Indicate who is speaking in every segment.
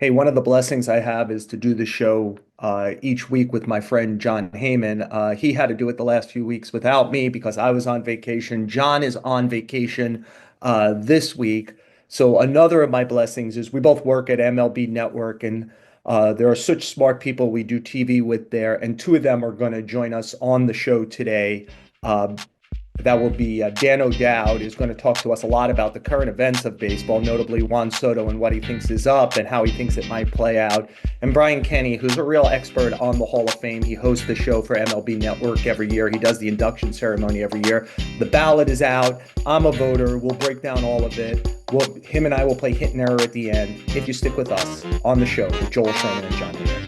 Speaker 1: Hey, one of the blessings I have is to do the show each week with my friend John Heyman. He had to do it the last few weeks without me because I was on vacation. John is on vacation this week. So another of my blessings is we both work at MLB Network, and there are such smart people we do TV with there, and two of them are going to join us on the show today. Uh, that will be Dan O'Dowd is going to talk to us a lot about the current events of baseball, notably Juan Soto and what he thinks is up and how he thinks it might play out. And Brian Kenny, who's a real expert on the Hall of Fame. He hosts the show for MLB Network every year. He does the induction ceremony every year. The ballot is out. I'm a voter. We'll break down all of it. Him and I will play hit and error at the end if you stick with us on the show with Joel Sherman and John Hader.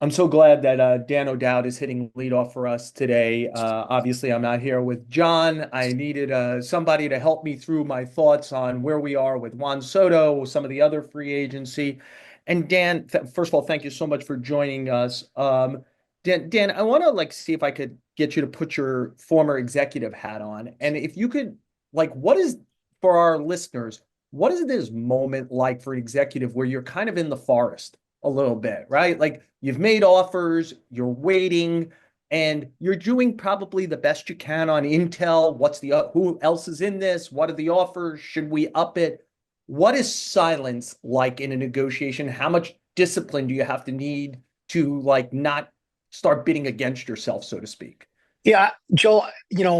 Speaker 1: I'm so glad that Dan O'Dowd is hitting leadoff for us today. Obviously, I'm not here with John. I needed somebody to help me through my thoughts on where we are with Juan Soto, some of the other free agency. And Dan, first of all, thank you so much for joining us. Dan, I want to see if I could get you to put your former executive hat on, and if you could, what is for our listeners, what is this moment like for an executive where you're kind of in the forest a little bit, right? Like you've made offers, you're waiting, and you're doing probably the best you can on intel. What's the who else is in this? What are the offers? Should we up it? What is silence like in a negotiation? How much discipline do you have to need to not start bidding against yourself, so to speak?
Speaker 2: Yeah, Joel,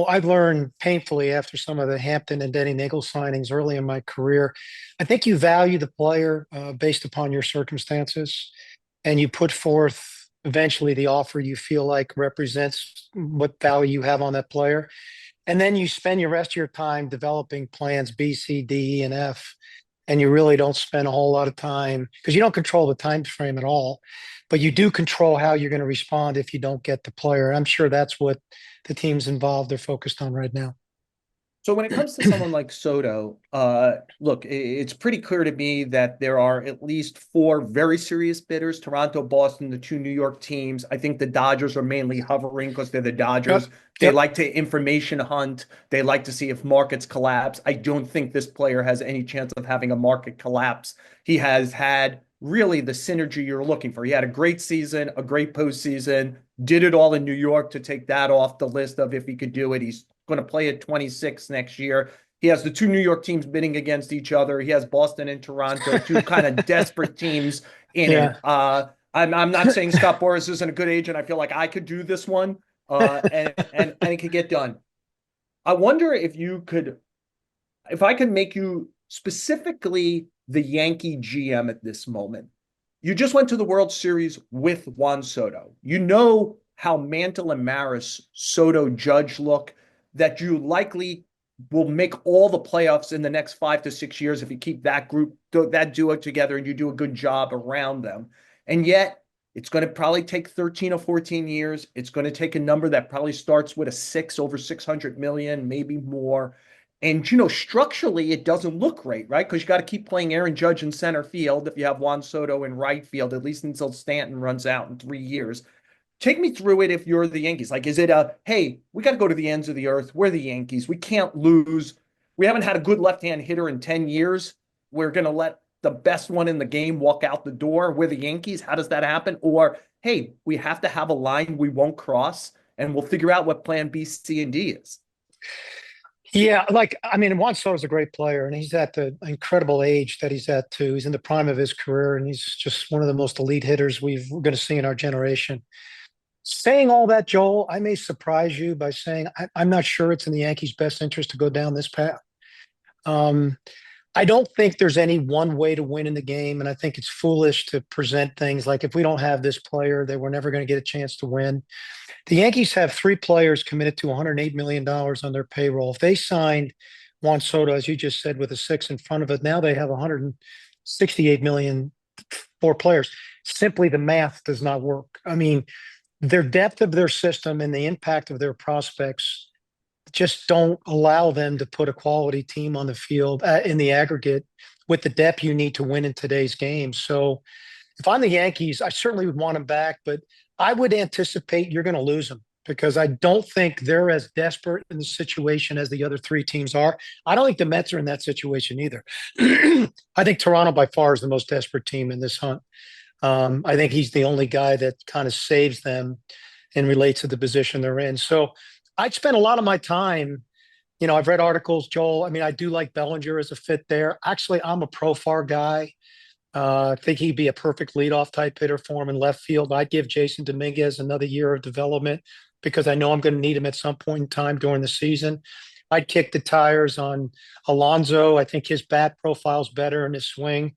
Speaker 2: I've learned painfully after some of the Hampton and Denny Nagel signings early in my career. I think you value the player based upon your circumstances, and you put forth eventually the offer you feel like represents what value you have on that player. And then you spend your rest of your time developing plans B, C, D, E, and F. And you really don't spend a whole lot of time because you don't control the time frame at all, but you do control how you're going to respond if you don't get the player. I'm sure that's what the teams involved are focused on right now.
Speaker 1: So when it comes to someone like Soto, look, it's pretty clear to me that there are at least four very serious bidders: Toronto, Boston, the two New York teams. I think the Dodgers are mainly hovering because they're the
Speaker 2: Yep.
Speaker 1: Dodgers. They
Speaker 2: Yep.
Speaker 1: like to information hunt. They like to see if markets collapse. I don't think this player has any chance of having a market collapse. He has had really the synergy you're looking for. He had a great season, a great postseason, did it all in New York to take that off the list of if he could do it. He's going to play at 26 next year. He has the two New York teams bidding against each other. He has Boston and Toronto, two kind of desperate teams in it.
Speaker 2: Yeah.
Speaker 1: I'm not saying Scott Boras isn't a good agent. I feel like I could do this one, and it could get done. I wonder if I could make you specifically the Yankee GM at this moment. You just went to the World Series with Juan Soto. You know how Mantle and Maris, Soto, Judge look, that you likely will make all the playoffs in the next 5 to 6 years if you keep that group, that duo together, and you do a good job around them. And yet, it's going to probably take 13 or 14 years. It's going to take a number that probably starts with a six, over 600 million, maybe more. And, structurally, it doesn't look great, right? Because you got to keep playing Aaron Judge in center field if you have Juan Soto in right field, at least until Stanton runs out in 3 years. Take me through it if you're the Yankees. Is it hey, we got to go to the ends of the earth. We're the Yankees. We can't lose. We haven't had a good left-hand hitter in 10 years. We're going to let the best one in the game walk out the door. We're the Yankees. How does that happen? Or, hey, we have to have a line we won't cross, and we'll figure out what plan B, C, and D is.
Speaker 2: Yeah, Juan Soto's a great player, and he's at the incredible age that he's at too. He's in the prime of his career, and he's just one of the most elite hitters we're going to see in our generation. Saying all that, Joel, I may surprise you by saying I'm not sure it's in the Yankees' best interest to go down this path. Um, I don't think there's any one way to win in the game, and I think it's foolish to present things like if we don't have this player, then we're never going to get a chance to win. The Yankees have three players committed to $108 million on their payroll. If they signed Juan Soto, as you just said, with a six in front of it, now they have 168 million for players. Simply the math does not work. I mean, their depth of their system and the impact of their prospects just don't allow them to put a quality team on the field in the aggregate with the depth you need to win in today's game. So if I'm the Yankees, I certainly would want him back, but I would anticipate you're going to lose him. because I don't think they're as desperate in the situation as the other three teams are. I don't think the Mets are in that situation either. I think Toronto by far is the most desperate team in this hunt. I think he's the only guy that kind of saves them and relates to the position they're in. So I'd spend a lot of my time. I've read articles, Joel. I mean, I do like Bellinger as a fit there. Actually, I'm a Profar guy. I think he'd be a perfect leadoff type hitter for him in left field. I'd give Jason Dominguez another year of development because I know I'm going to need him at some point in time during the season. I'd kick the tires on Alonso. I think his bat profile's better in his swing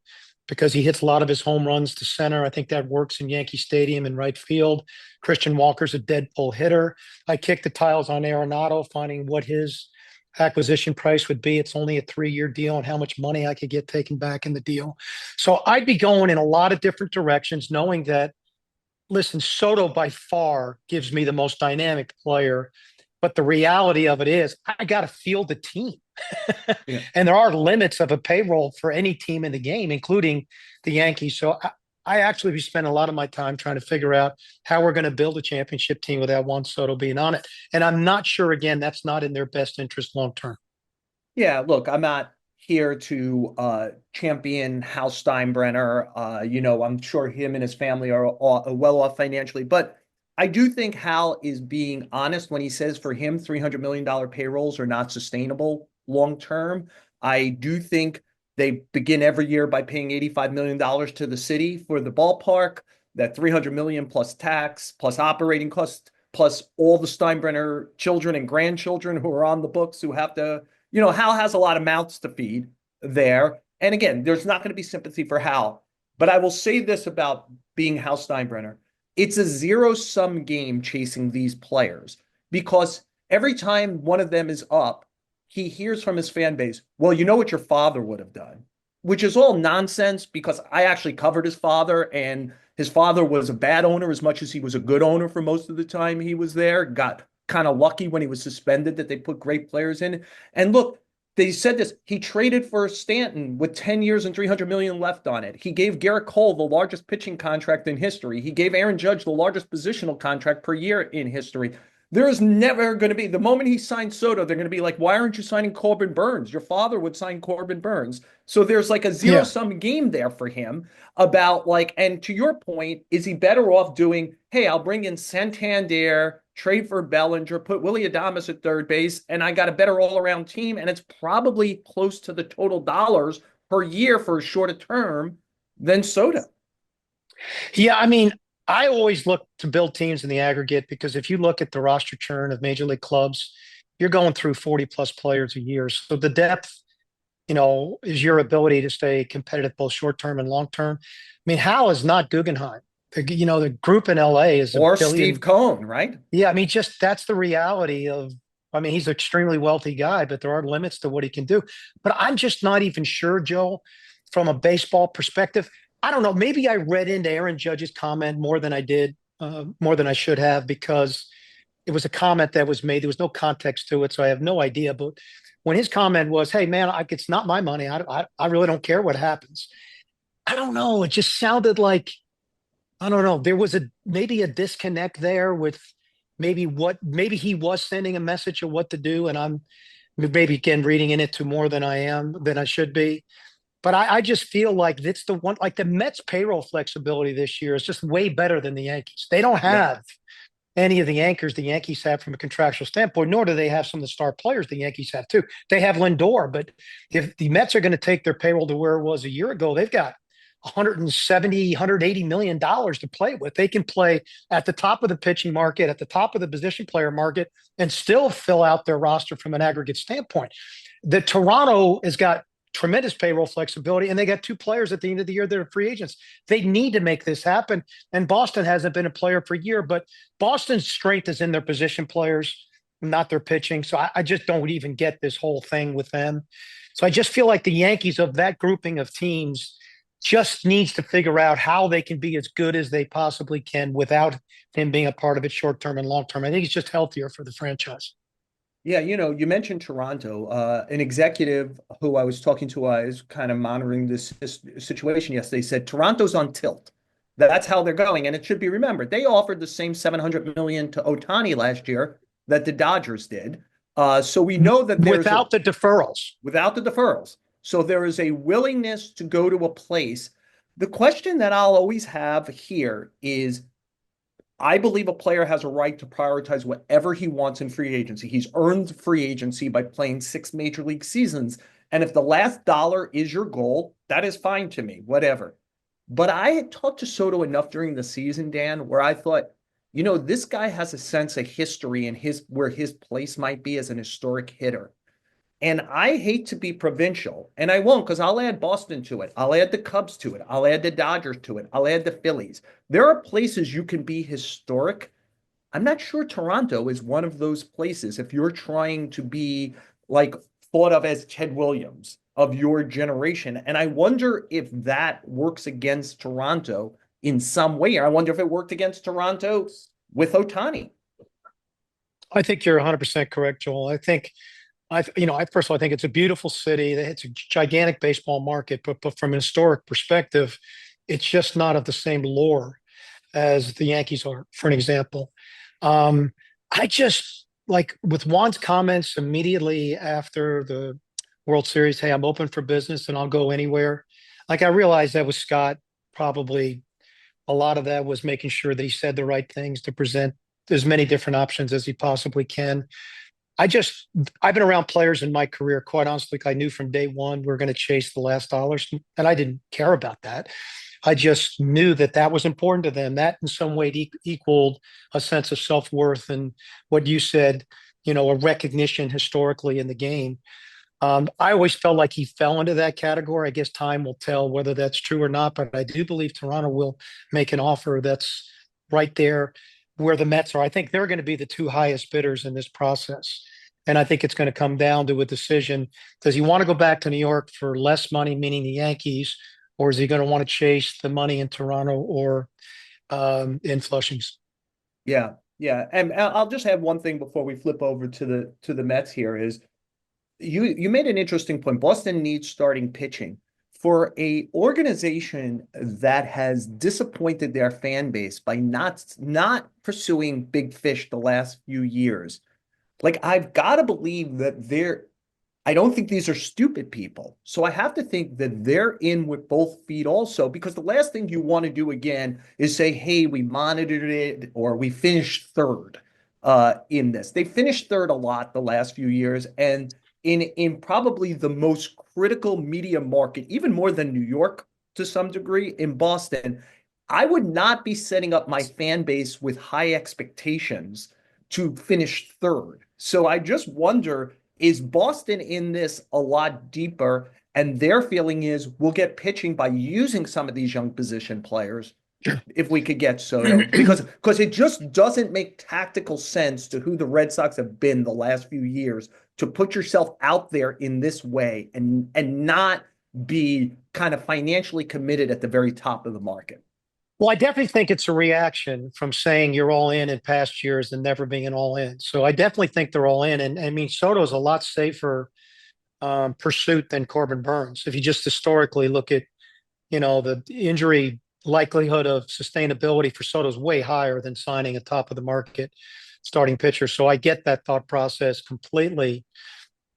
Speaker 2: because he hits a lot of his home runs to center. I think that works in Yankee Stadium in right field. Christian Walker's a dead pull hitter. I kick the tiles on Arenado, finding what his acquisition price would be. It's only a 3-year deal and how much money I could get taken back in the deal. So I'd be going in a lot of different directions, knowing that, listen, Soto by far gives me the most dynamic player. But the reality of it is, I got to field the team.
Speaker 1: Yeah.
Speaker 2: And there are limits of a payroll for any team in the game, including the Yankees. So I actually be spending a lot of my time trying to figure out how we're going to build a championship team without Juan Soto being on it. And I'm not sure, again, that's not in their best interest long term.
Speaker 1: Yeah, look, I'm not here to champion Hal Steinbrenner. I'm sure him and his family are well off financially, but I do think Hal is being honest when he says for him $300 million payrolls are not sustainable long term. I do think they begin every year by paying $85 million to the city for the ballpark, that 300 million plus tax, plus operating costs, plus all the Steinbrenner children and grandchildren who are on the books who have to, Hal has a lot of mouths to feed there. And again, there's not going to be sympathy for Hal. But I will say this about being Hal Steinbrenner. It's a zero-sum game chasing these players because every time one of them is up, he hears from his fan base, well, you know what your father would have done, which is all nonsense because I actually covered his father, and his father was a bad owner as much as he was a good owner for most of the time he was there. Got kind of lucky when he was suspended that they put great players in. And look, they said this. He traded for Stanton with 10 years and 300 million left on it. He gave Garrett Cole the largest pitching contract in history. He gave Aaron Judge the largest positional contract per year in history. There is never going to be, the moment he signed Soto, they're going to be like, why aren't you signing Corbin Burns? Your father would sign Corbin Burns. So there's like a zero
Speaker 2: Yeah.
Speaker 1: sum game there for him about like, and to your point, is he better off doing, hey, I'll bring in Santander, trade for Bellinger, put Willie Adames at third base, and I got a better all around team. And it's probably close to the total dollars per year for a shorter term than Soto.
Speaker 2: Yeah. I mean, I always look to build teams in the aggregate because if you look at the roster churn of major league clubs, you're going through 40 plus players a year. So the depth, is your ability to stay competitive both short term and long term. I mean, Hal is not Guggenheim. The group in LA is a
Speaker 1: Or Steve
Speaker 2: billion.
Speaker 1: Cohen, right?
Speaker 2: Yeah, I mean, just that's the reality of. I mean, he's an extremely wealthy guy, but there are limits to what he can do. But I'm just not even sure, Joe, from a baseball perspective. I don't know. Maybe I read into Aaron Judge's comment more than I did, more than I should have, because it was a comment that was made. There was no context to it, so I have no idea. But when his comment was, "Hey, man, it's not my money. I really don't care what happens." I don't know. It just sounded like I don't know. There was maybe a disconnect there with maybe he was sending a message of what to do, and I'm maybe again reading in it to more than I should be. But I just feel like it's the one like the Mets payroll flexibility this year is just way better than the Yankees. They don't
Speaker 1: Yeah.
Speaker 2: have any of the anchors the Yankees have from a contractual standpoint, nor do they have some of the star players the Yankees have too. They have Lindor, but if the Mets are going to take their payroll to where it was a year ago, they've got 170, $180 million to play with. They can play at the top of the pitching market, at the top of the position player market, and still fill out their roster from an aggregate standpoint. The Toronto has got tremendous payroll flexibility, and they got two players at the end of the year that are free agents. They need to make this happen. And Boston hasn't been a player for a year, but Boston's strength is in their position players, not their pitching. So I just don't even get this whole thing with them. So I just feel like the Yankees of that grouping of teams just needs to figure out how they can be as good as they possibly can without him being a part of it short term and long term. I think it's just healthier for the franchise.
Speaker 1: Yeah, you mentioned Toronto. An executive who I was talking to is kind of monitoring this situation yesterday said Toronto's on tilt. That's how they're going. And it should be remembered, they offered the same 700 million to Otani last year that the Dodgers did. So we know that there's a
Speaker 2: without the deferrals.
Speaker 1: without the deferrals. So there is a willingness to go to a place. The question that I'll always have here is I believe a player has a right to prioritize whatever he wants in free agency. He's earned free agency by playing 6 major league seasons. And if the last dollar is your goal, that is fine to me, whatever. But I had talked to Soto enough during the season, Dan, where I thought, this guy has a sense of history and his where his place might be as an historic hitter. And I hate to be provincial, and I won't because I'll add Boston to it. I'll add the Cubs to it. I'll add the Dodgers to it. I'll add the Phillies. There are places you can be historic. I'm not sure Toronto is one of those places if you're trying to be like thought of as Ted Williams of your generation. And I wonder if that works against Toronto in some way. I wonder if it worked against Toronto with Otani.
Speaker 2: I think you're 100% correct, Joel. I first of all, I think it's a beautiful city. It's a gigantic baseball market, but from an historic perspective, it's just not of the same lore as the Yankees are, for an example. Um, I just like with Juan's comments immediately after the World Series, hey, I'm open for business and I'll go anywhere. Like I realized that was Scott, probably a lot of that was making sure that he said the right things to present as many different options as he possibly can. I just I've been around players in my career, quite honestly. I knew from day one we're going to chase the last dollars, and I didn't care about that. I just knew that that was important to them. That in some way equaled a sense of self worth and what you said, a recognition historically in the game. I always felt like he fell into that category. I guess time will tell whether that's true or not, but I do believe Toronto will make an offer that's right there where the Mets are. I think they're going to be the two highest bidders in this process. And I think it's going to come down to a decision. Does he want to go back to New York for less money, meaning the Yankees, or is he going to want to chase the money in Toronto or in Flushing's?
Speaker 1: Yeah, yeah. And I'll just have one thing before we flip over to the Mets here is you made an interesting point. Boston needs starting pitching. For a organization that has disappointed their fan base by not pursuing big fish the last few years, like I've got to believe that I don't think these are stupid people. So I have to think that they're in with both feet also, because the last thing you want to do again is say, hey, we monitored it or we finished third in this. They finished third a lot the last few years. And in probably the most critical media market, even more than New York to some degree, in Boston, I would not be setting up my fan base with high expectations to finish third. So I just wonder, is Boston in this a lot deeper? And their feeling is we'll get pitching by using some of these young position players if we could get Soto, because it just doesn't make tactical sense to who the Red Sox have been the last few years to put yourself out there in this way and not be kind of financially committed at the very top of the market.
Speaker 2: Well, I definitely think it's a reaction from saying you're all in past years and never being an all in. So I definitely think they're all in. And I mean, Soto's a lot safer pursuit than Corbin Burns. If you just historically look at, the injury likelihood of sustainability for Soto's way higher than signing a top of the market starting pitcher. So I get that thought process completely.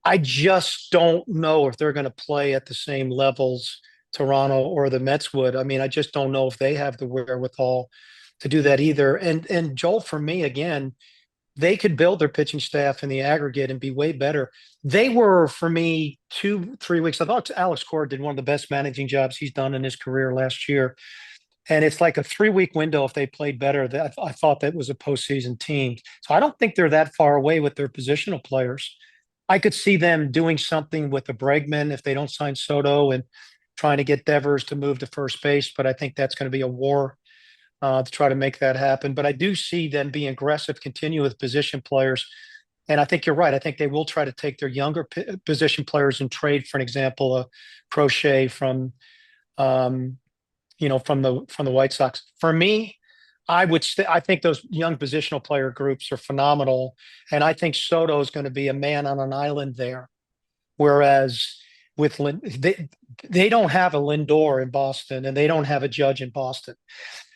Speaker 2: I just don't know if they're going to play at the same levels Toronto or the Mets would. I mean, I just don't know if they have the wherewithal to do that either. And Joel, for me, again, they could build their pitching staff in the aggregate and be way better. They were, for me, 2, 3 weeks. I thought Alex Cora did one of the best managing jobs he's done in his career last year. And it's like a 3 week window. If they played better, that I thought that was a postseason team. So I don't think they're that far away with their positional players. I could see them doing something with the Bregman if they don't sign Soto and trying to get Devers to move to first base. But I think that's going to be a war to try to make that happen. But I do see them being aggressive, continue with position players. And I think you're right. I think they will try to take their younger position players and trade, for an example, a Crochet um, from the White Sox. For me, I think those young positional player groups are phenomenal, and I think Soto is going to be a man on an island there. Whereas with they don't have a Lindor in Boston and they don't have a Judge in Boston.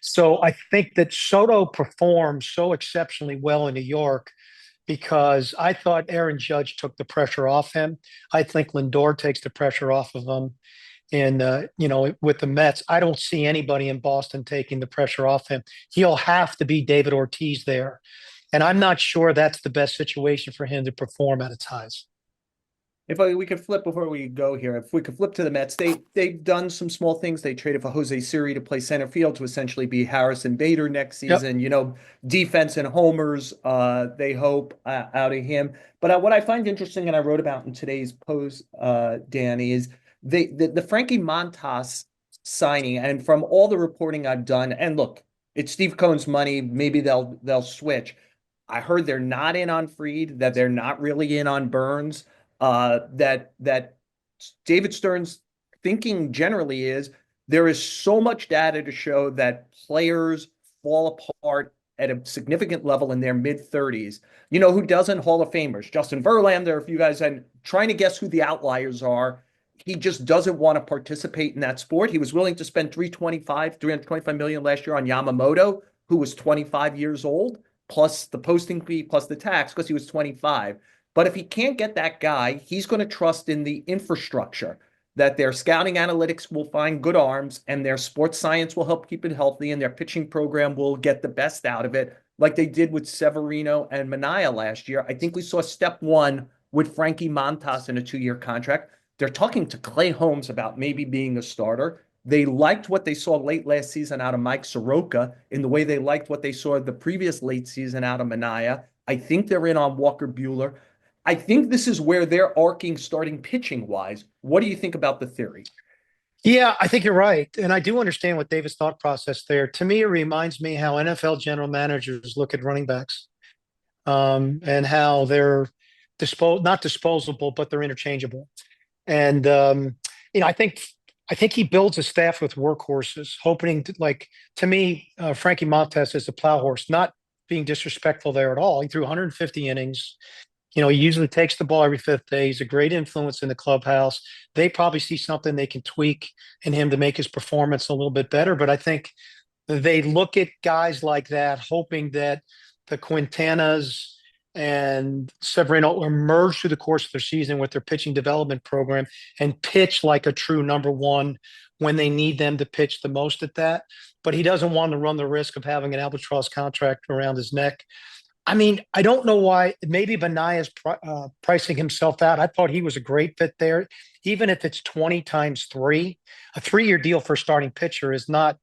Speaker 2: So I think that Soto performed so exceptionally well in New York because I thought Aaron Judge took the pressure off him. I think Lindor takes the pressure off of him. And with the Mets, I don't see anybody in Boston taking the pressure off him. He'll have to be David Ortiz there. And I'm not sure that's the best situation for him to perform at its highest.
Speaker 1: We could flip before we go here, if we could flip to the Mets, they've done some small things. They traded for Jose Siri to play center field to essentially be Harrison Bader next
Speaker 2: Yep.
Speaker 1: season. Defense and homers, they hope out of him. But what I find interesting, and I wrote about in today's post, Danny, is the Frankie Montas signing, and from all the reporting I've done, and look, it's Steve Cohen's money. Maybe they'll switch. I heard they're not in on Fried, that they're not really in on Burns. That David Stern's thinking generally is there is so much data to show that players fall apart at a significant level in their mid 30s. You know who doesn't? Hall of Famers. Justin Verlander, if you guys are trying to guess who the outliers are, he just doesn't want to participate in that sport. He was willing to spend 325 million last year on Yamamoto, who was 25 years old, plus the posting fee, plus the tax, because he was 25. But if he can't get that guy, he's going to trust in the infrastructure that their scouting analytics will find good arms and their sports science will help keep it healthy and their pitching program will get the best out of it, like they did with Severino and Manaea last year. I think we saw step one with Frankie Montas in a 2-year contract. They're talking to Clay Holmes about maybe being a starter. They liked what they saw late last season out of Mike Soroka in the way they liked what they saw the previous late season out of Manaea. I think they're in on Walker Buehler. I think this is where they're arcing starting pitching wise. What do you think about the theory?
Speaker 2: Yeah, I think you're right. And I do understand what David's thought process there. To me, it reminds me how NFL general managers look at running backs, and how they're not disposable, but they're interchangeable. And I think he builds a staff with workhorses, hoping to, like, to me, Frankie Montas is a plow horse, not being disrespectful there at all. He threw 150 innings. He usually takes the ball every fifth day. He's a great influence in the clubhouse. They probably see something they can tweak in him to make his performance a little bit better. But I think they look at guys like that, hoping that the Quintanas and Severino emerge through the course of their season with their pitching development program and pitch like a true number one when they need them to pitch the most at that. But he doesn't want to run the risk of having an albatross contract around his neck. I mean, I don't know why. Maybe Benaya's pricing himself out. I thought he was a great fit there. Even if it's 20 times three, a 3-year deal for a starting pitcher is not,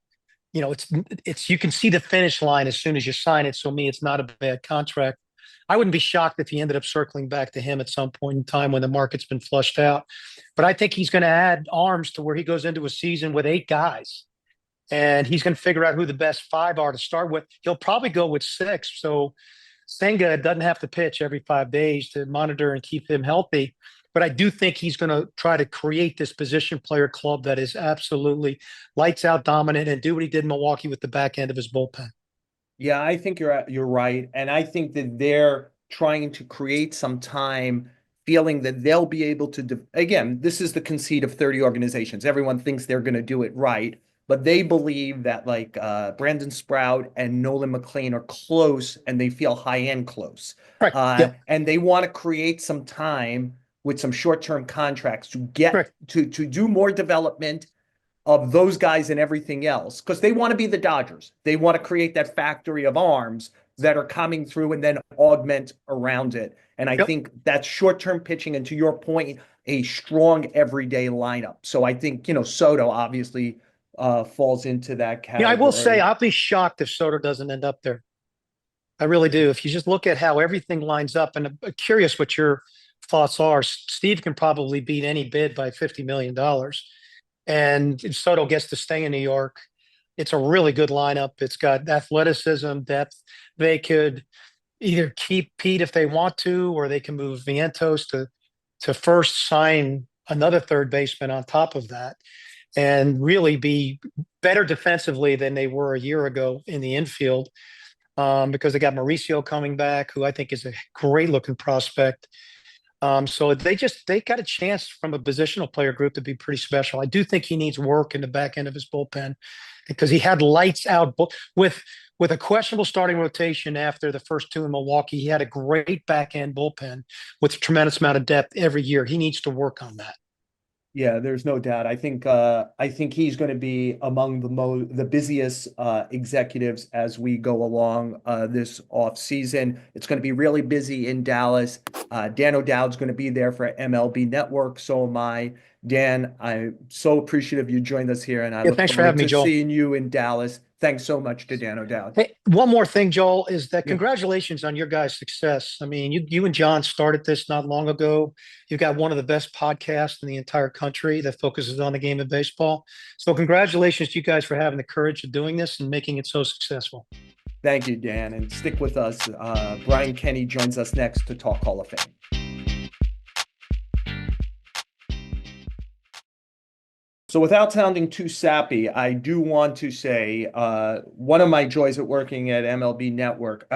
Speaker 2: it's you can see the finish line as soon as you sign it. So me, it's not a bad contract. I wouldn't be shocked if he ended up circling back to him at some point in time when the market's been flushed out. But I think he's going to add arms to where he goes into a season with 8 guys. And he's going to figure out who the best 5 are to start with. He'll probably go with 6. So Senga doesn't have to pitch every 5 days to monitor and keep him healthy. But I do think he's going to try to create this position player club that is absolutely lights out dominant and do what he did in Milwaukee with the back end of his bullpen.
Speaker 1: Yeah, I think you're right, and I think that they're trying to create some time, feeling that they'll be able to. Again, this is the conceit of 30 organizations. Everyone thinks they're going to do it right, but they believe that like Brandon Sprout and Nolan McLean are close, and they feel high end close,
Speaker 2: Right. Yep.
Speaker 1: and they want to create some time with some short term contracts to get
Speaker 2: Correct.
Speaker 1: to do more development of those guys and everything else because they want to be the Dodgers. They want to create that factory of arms that are coming through and then augment around it. And I
Speaker 2: Yep.
Speaker 1: think that's short-term pitching and to your point, a strong everyday lineup. So I think, Soto obviously falls into that
Speaker 2: Yeah, I will say
Speaker 1: category.
Speaker 2: I'll be shocked if Soto doesn't end up there. I really do. If you just look at how everything lines up, and I'm curious what your thoughts are. Steve can probably beat any bid by $50 million. And if Soto gets to stay in New York, it's a really good lineup. It's got athleticism, depth. They could either keep Pete if they want to, or they can move Vientos to first, sign another third baseman on top of that, and really be better defensively than they were a year ago in the infield, because they got Mauricio coming back, who I think is a great looking prospect. So they got a chance from a positional player group to be pretty special. I do think he needs work in the back end of his bullpen because he had lights out with a questionable starting rotation after the first two in Milwaukee. He had a great back end bullpen with a tremendous amount of depth every year. He needs to work on that.
Speaker 1: Yeah, there's no doubt. I think he's going to be among the busiest executives as we go along this off season. It's going to be really busy in Dallas. Dan O'Dowd's going to be there for MLB Network. So am I. Dan, I'm so appreciative you joined us here, and I
Speaker 2: Yeah,
Speaker 1: look
Speaker 2: thanks for
Speaker 1: forward
Speaker 2: having me,
Speaker 1: to
Speaker 2: Joel.
Speaker 1: seeing you in Dallas. Thanks so much to Dan O'Dowd.
Speaker 2: Hey, one more thing, Joel, is that
Speaker 1: Yeah.
Speaker 2: congratulations on your guys' success. I mean, you and John started this not long ago. You've got one of the best podcasts in the entire country that focuses on the game of baseball. So congratulations to you guys for having the courage of doing this and making it so successful.
Speaker 1: Thank you, Dan, and stick with us. Brian Kenny joins us next to talk Hall of Fame. So without sounding too sappy, I do want to say one of my joys at working at MLB Network,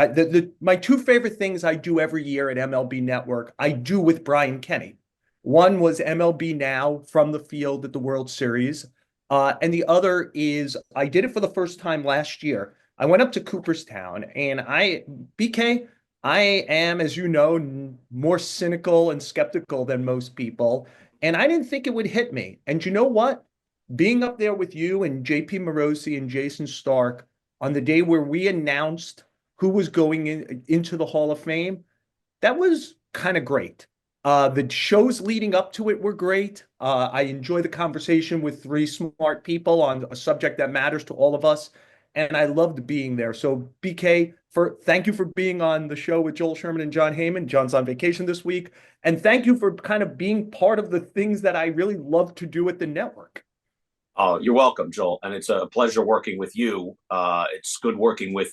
Speaker 1: my two favorite things I do every year at MLB Network, I do with Brian Kenny. One was MLB Now from the field at the World Series, and the other is I did it for the first time last year. I went up to Cooperstown, and BK, I am, as you know, more cynical and skeptical than most people. And I didn't think it would hit me. And you know what? Being up there with you and JP Morosi and Jason Stark on the day where we announced who was going into the Hall of Fame, that was kind of great. The shows leading up to it were great. I enjoy the conversation with three smart people on a subject that matters to all of us, and I loved being there. So, BK, thank you for being on the show with Joel Sherman and John Heyman. John's on vacation this week, and thank you for kind of being part of the things that I really love to do at the network.
Speaker 3: Oh, you're welcome, Joel. And it's a pleasure working with you. It's good working with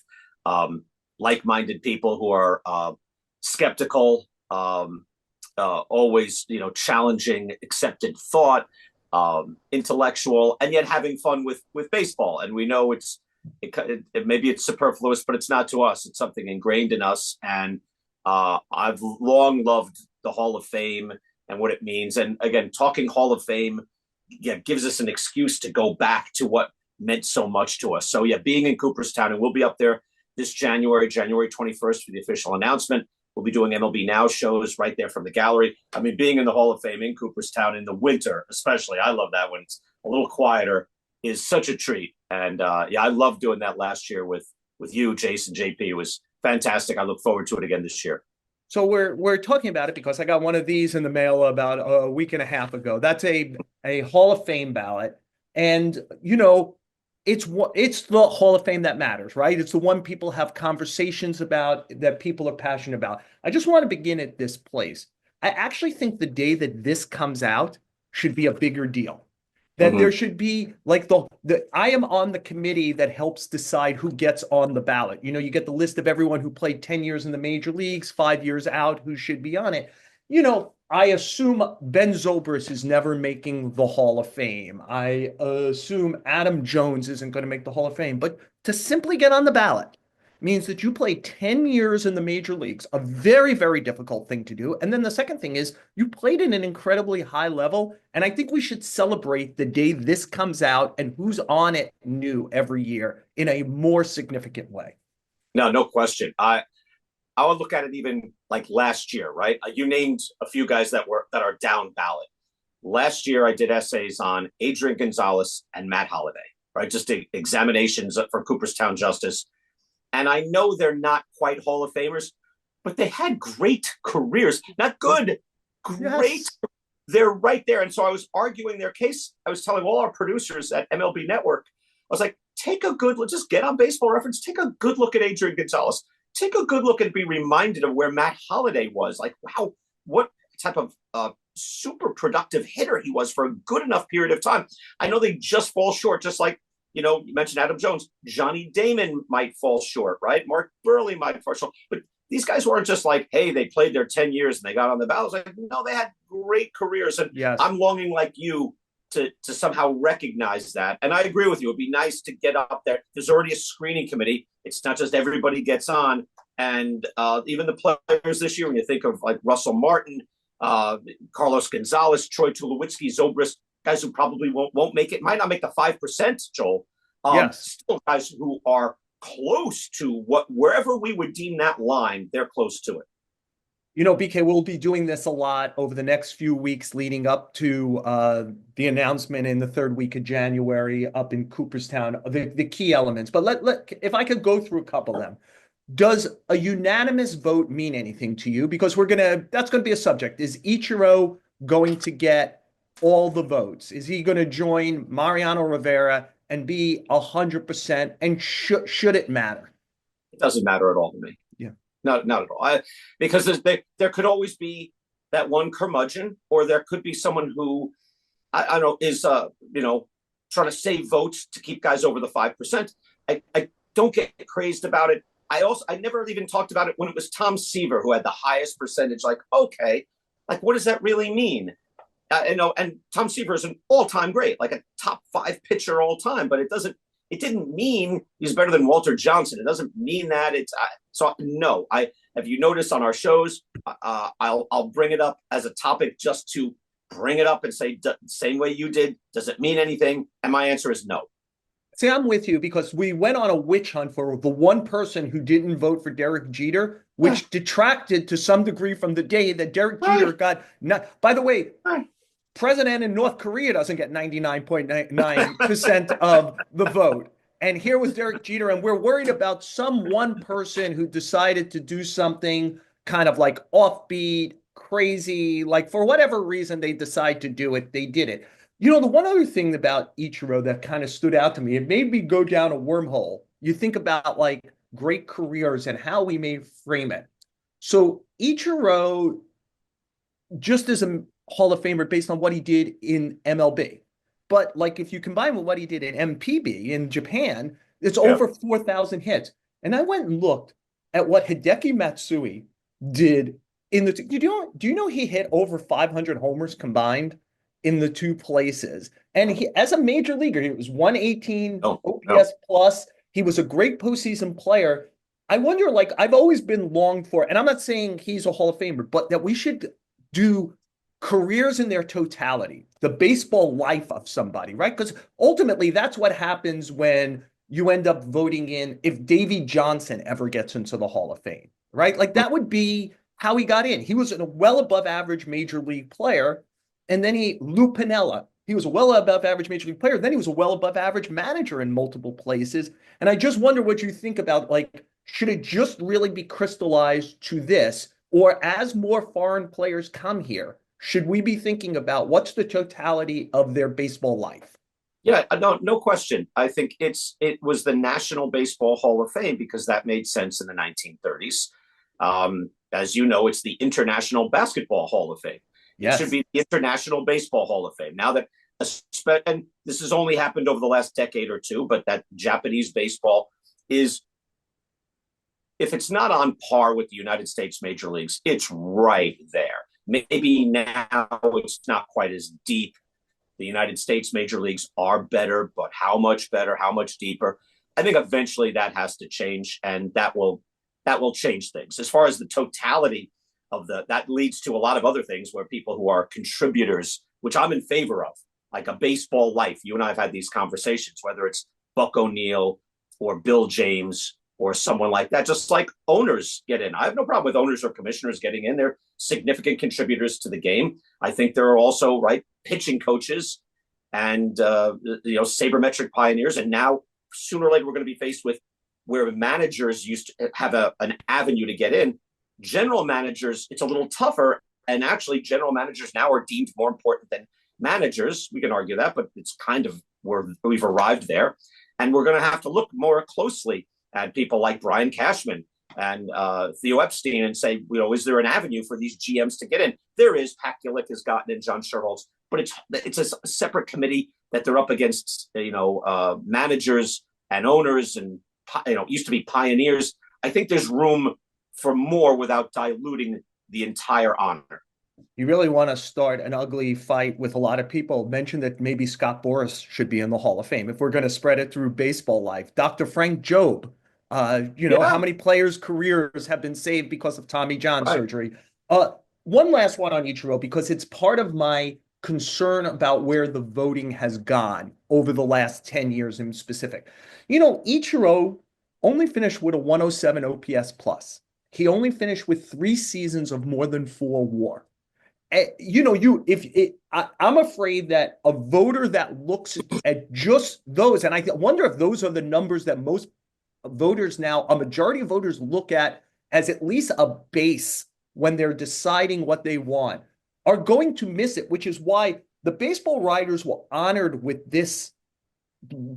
Speaker 3: like-minded people who are skeptical, always, challenging accepted thought, intellectual, and yet having fun with baseball. And we know maybe it's superfluous, but it's not to us. It's something ingrained in us. And I've long loved the Hall of Fame and what it means. And again, talking Hall of Fame, gives us an excuse to go back to what meant so much to us. So being in Cooperstown, and we'll be up there this January 21st for the official announcement. We'll be doing MLB Now shows right there from the gallery. I mean, being in the Hall of Fame in Cooperstown in the winter, especially, I love that when it's a little quieter, is such a treat. And I loved doing that last year with you, Jason, JP. It was fantastic. I look forward to it again this year.
Speaker 1: So we're talking about it because I got one of these in the mail about a week and a half ago. That's a Hall of Fame ballot, and it's the Hall of Fame that matters, right? It's the one people have conversations about, that people are passionate about. I just want to begin at this place. I actually think the day that this comes out should be a bigger deal. That there should be like I am on the committee that helps decide who gets on the ballot. You get the list of everyone who played 10 years in the major leagues, 5 years out, who should be on it. I assume Ben Zobrist is never making the Hall of Fame. I assume Adam Jones isn't going to make the Hall of Fame. But to simply get on the ballot means that you played 10 years in the major leagues, a very, very difficult thing to do. And then the second thing is you played at an incredibly high level. And I think we should celebrate the day this comes out and who's on it new every year in a more significant way.
Speaker 3: No question. I would look at it even like last year, right? You named a few guys that are down ballot. Last year, I did essays on Adrian Gonzalez and Matt Holliday, right? Just examinations for Cooperstown Justice. And I know they're not quite Hall of Famers, but they had great careers. Not good, great. Yes. They're right there. And so I was arguing their case. I was telling all our producers at MLB Network, I was like, let's just get on Baseball Reference, take a good look at Adrian Gonzalez. Take a good look and be reminded of where Matt Holliday was. Like, wow, what type of super productive hitter he was for a good enough period of time. I know they just fall short, just like, you mentioned Adam Jones. Johnny Damon might fall short, right? Mark Burley might fall short. But these guys weren't just like, hey, they played their 10 years and they got on the ballot. Like, no, they had great careers. And yes. I'm longing like you to somehow recognize that. And I agree with you. It'd be nice to get up there. There's already a screening committee. It's not just everybody gets on. And even the players this year, when you think of like Russell Martin, uh, Carlos Gonzalez, Troy Tulowitzki, Zobrist, guys who probably won't make it, might not make the 5%, Joel.
Speaker 1: Yes.
Speaker 3: Still guys who are close to wherever we would deem that line, they're close to it.
Speaker 1: You know, BK, we'll be doing this a lot over the next few weeks leading up to the announcement in the third week of January up in Cooperstown, the key elements. But if I could go through a couple of them. Does a unanimous vote mean anything to you? Because that's gonna be a subject. Is Ichiro going to get all the votes? Is he going to join Mariano Rivera and be 100%? And should it matter?
Speaker 3: It doesn't matter at all to me.
Speaker 1: Yeah,
Speaker 3: not at all. Because there could always be that one curmudgeon, or there could be someone who I don't know is trying to save votes to keep guys over the 5%. I don't get crazed about it. I never even talked about it when it was Tom Seaver who had the highest percentage. Like, okay, like what does that really mean? And Tom Seaver is an all-time great, like a top 5 pitcher all time, but it didn't mean he's better than Walter Johnson. It doesn't mean that so no, if you notice on our shows, I'll bring it up as a topic just to bring it up and say, same way you did, does it mean anything? And my answer is no.
Speaker 1: See, I'm with you because we went on a witch hunt for the one person who didn't vote for Derek Jeter, which detracted to some degree from the day that Derek Jeter got not. By the way, president in North Korea doesn't get 99.9% of the vote. And here was Derek Jeter, and we're worried about some one person who decided to do something kind of like offbeat, crazy, like for whatever reason they decide to do it, they did it. You know, the one other thing about Ichiro that kind of stood out to me, it made me go down a wormhole. You think about like great careers and how we may frame it. So Ichiro, just as a Hall of Famer based on what he did in MLB, but like if you combine with what he did in MPB in Japan, it's over 4,000 hits. And I went and looked at what Hideki Matsui did in the. Do you know he hit over 500 homers combined in the two places? And he, as a major leaguer, he was 118 OPS plus. He was a great postseason player. I wonder, like, I've always been longed for, and I'm not saying he's a Hall of Famer, but that we should do careers in their totality, the baseball life of somebody, right? Because ultimately, that's what happens when you end up voting in if Davey Johnson ever gets into the Hall of Fame, right? Like that would be how he got in. He was a well above average major league player. And then Lou Piniella, he was a well above average major league player. Then he was a well above average manager in multiple places. And I just wonder what you think about, like, should it just really be crystallized to this? Or as more foreign players come here, should we be thinking about what's the totality of their baseball life?
Speaker 3: Yeah, no question. I think it was the National Baseball Hall of Fame because that made sense in the 1930s. As you know, it's the International Basketball Hall of Fame. Yes. It should be the International Baseball Hall of Fame. Now that, and this has only happened over the last decade or two, but that Japanese baseball is, if it's not on par with the United States major leagues, it's right there. Maybe now it's not quite as deep. The United States major leagues are better, but how much better, how much deeper? I think eventually that has to change, and that will change things. As far as the totality of that leads to a lot of other things where people who are contributors, which I'm in favor of, like a baseball life. You and I have had these conversations, whether it's Buck O'Neill or Bill James or someone like that, just like owners get in. I have no problem with owners or commissioners getting in. They're significant contributors to the game. I think there are also, right, pitching coaches and, sabermetric pioneers. And now, sooner or later, we're going to be faced with where managers used to have an avenue to get in. General managers, it's a little tougher. And actually, general managers now are deemed more important than managers. We can argue that, but it's kind of where we've arrived there. And we're going to have to look more closely at people like Brian Cashman and Theo Epstein and say, is there an avenue for these GMs to get in? There is. Pat Gillick has gotten in, John Sherholtz, but it's a separate committee that they're up against, managers and owners and, used to be pioneers. I think there's room for more without diluting the entire honor.
Speaker 1: You really want to start an ugly fight with a lot of people. Mention that maybe Scott Boras should be in the Hall of Fame if we're going to spread it through baseball life. Dr. Frank Jobe, how many players' careers have been saved because of Tommy John surgery? one last one on Ichiro because it's part of my concern about where the voting has gone over the last 10 years in specific. Ichiro only finished with a 107 OPS plus. He only finished with 3 seasons of more than 4 WAR. I'm afraid that a voter that looks at just those, and I wonder if those are the numbers that most voters now, a majority of voters look at least a base when they're deciding what they want, are going to miss it, which is why the baseball writers were honored with this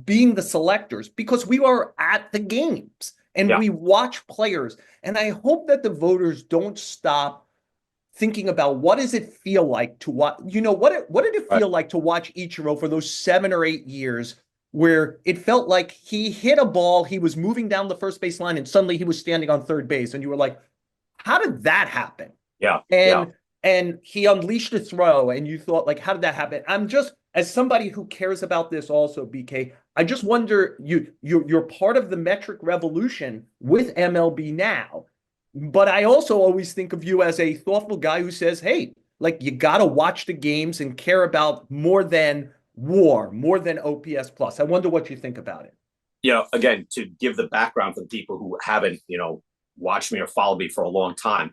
Speaker 1: being the selectors because we are at the games and
Speaker 3: Yeah.
Speaker 1: we watch players. And I hope that the voters don't stop thinking about what does it feel like to watch, what did it feel like to watch Ichiro for those 7 or 8 years where it felt like he hit a ball, he was moving down the first base line, and suddenly he was standing on third base. And you were like, how did that happen?
Speaker 3: Yeah.
Speaker 1: And he unleashed a throw, and you thought, like, how did that happen? I'm just, as somebody who cares about this also, BK, I just wonder, you're part of the metric revolution with MLB now. But I also always think of you as a thoughtful guy who says, hey, like, you got to watch the games and care about more than WAR, more than OPS plus. I wonder what you think about it.
Speaker 3: Again, to give the background for the people who haven't, watched me or followed me for a long time,